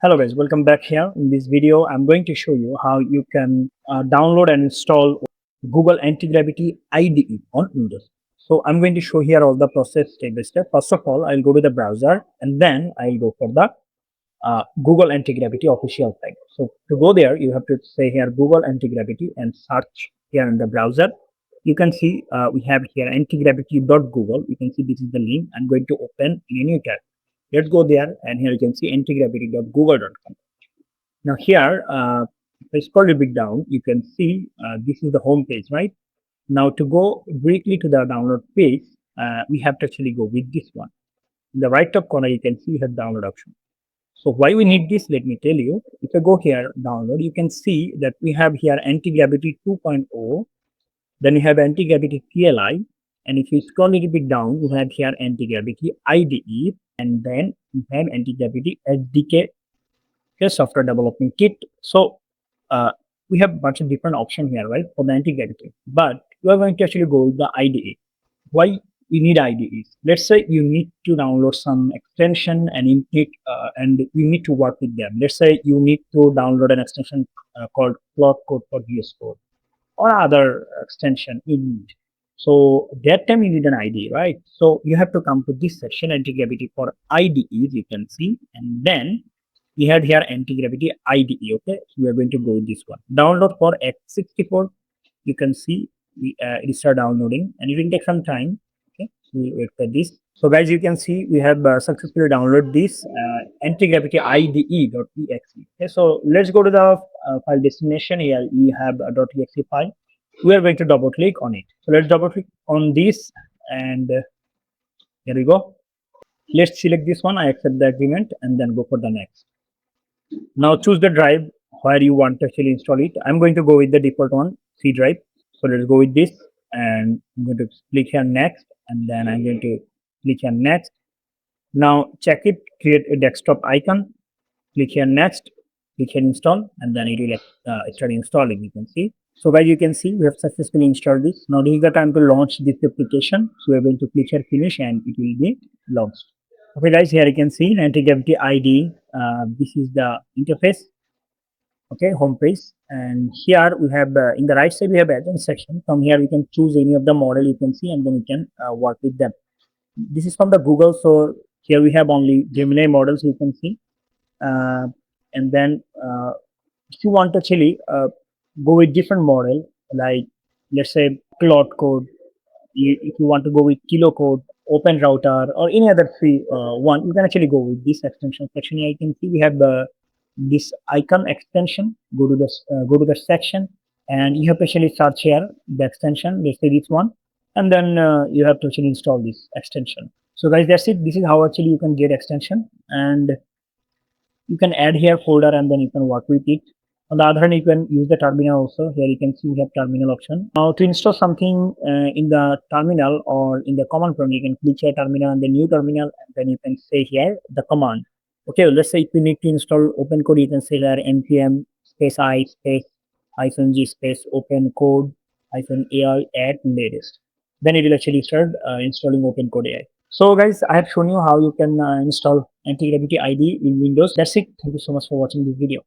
Hello guys, welcome back here. In this video, I'm going to show you how you can download and install Google Antigravity IDE on Windows. So I'm going to show here all the process step by step. First of all, I'll go to the browser and then I'll go for the Google Antigravity official site. So to go there, you have to say here Google Antigravity and search here in the browser. You can see we have here antigravity.google. You can see this is the link. I'm going to open in a new tab. Let's go there, and here you can see antigravity.google.com. Now here, if I scroll a bit down, you can see this is the home page, right? Now to go directly to the download page, we have to actually go with this one. In the right top corner, you can see we have download option. So why we need this, let me tell you. If I go here, download, you can see that we have here Antigravity 2.0, then we have Antigravity CLI, and if you scroll a little bit down, you have here Antigravity IDE, and then we have Antigravity SDK, software development kit. So we have a bunch of different options here, right, for the Antigravity. But we are going to actually go with the IDE. Why we need IDEs? Let's say you need to download some extension and you need to work with them. Let's say you need to download an extension called Plot Code for VS Code or other extension you need. So that time you need an IDE, right? So you have to come to this section, Antigravity for IDEs, you can see, and then we had here Antigravity IDE. Okay, so we are going to go with this one. Download for x64. You can see it start downloading, and it will take some time. Okay, so we wait for this. So guys, you can see we have successfully downloaded this Antigravity IDE.exe. Okay, so let's go to the file destination. Here we have a .exe file. We are going to double click on it. So let's double click on this, and here we go. Let's select this one. I accept the agreement, and then go for the next. Now choose the drive where you want to actually install it. I'm going to go with the default one, C drive. So let's go with this, and I'm going to click here next, and then I'm going to click here next. Now check it, create a desktop icon, click here next, click here install, and then it will start installing. You can see. So guys, you can see we have successfully installed this. Now this is the time to launch this application. So we're going to click here finish, and it will be launched. Okay guys, here you can see Antigravity IDE. This is the interface. Okay, home page, and here we have in the right side we have advanced section. From here we can choose any of the model you can see, and then we can work with them. This is from the Google, so here we have only Gemini models you can see, and then if you want to actually go with different model, like let's say Cloud Code, if you want to go with Kilo Code, Open Router, or any other free one, you can actually go with this extension section. Here you can see we have this icon extension. Go to the section, and you have to actually search here the extension. Let's say this one, and then you have to actually install this extension. So guys, that's it. This is how actually you can get extension, and you can add here folder, and then you can work with it. On the other hand, you can use the terminal also. Here you can see we have terminal option. Now to install something in the terminal or in the command prompt, you can click here terminal and the new terminal, and then you can say here the command. Okay, let's say if you need to install open code, you can say here npm space I space -g space open code -ai at latest. Then it will actually start installing open code AI. So guys, I have shown you how you can install Antigravity IDE in Windows. That's it. Thank you so much for watching this video.